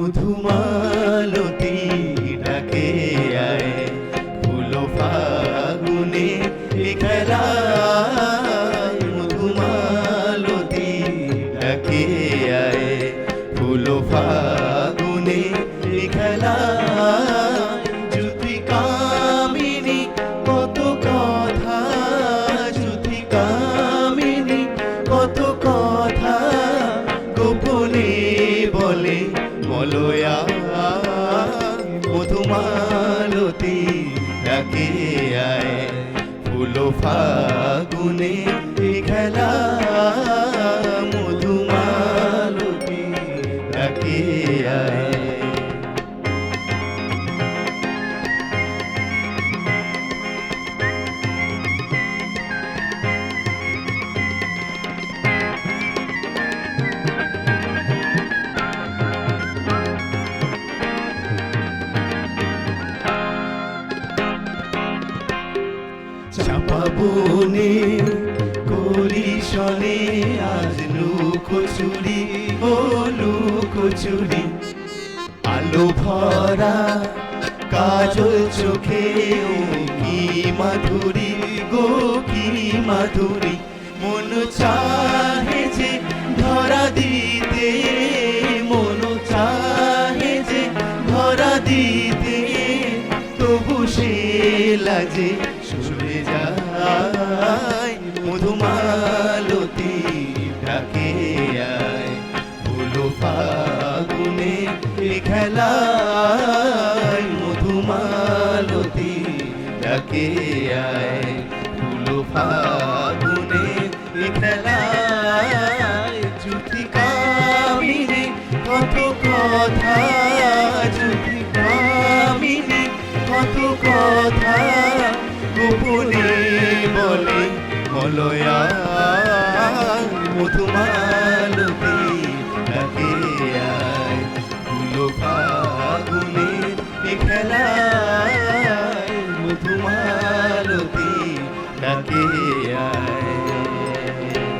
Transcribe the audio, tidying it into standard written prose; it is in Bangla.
মধুমালতী ডাকে আয় ফুল ফাগুনে খেলায় মধুমালতী ডাকে আয় ফুল ফাগুনে খেলায় জ্যোতি কামিনী কত কথা জ্যোতি কামিনী কত কথা গোপনে বলে মলয়া মধুমালতী ডাকে আয় ফুল ফাগুনে খেলা মধুমালতী ডাকে আয় চাপা বনে কলিশনে আজ লুকোচুরি ও লুকোচুরি আলো ভরা কাজল চোখে ও কি মাধুরী গো কি মাধুরী মন চাহে যে ধরা দিতে মন চাহে যে ধরা দিতে তবু সে লাজে সরে যায় মধুমালতী ডাকে আয় ফুল ফাগুনে খেলায় মধুমালতী ডাকে আয় ফুল ফাগুনে খেলায় জ্যোতি কামিনী কত কথা জ্যোতি কামিনী কত কথা গোপনে বলে মলয়া মধুমা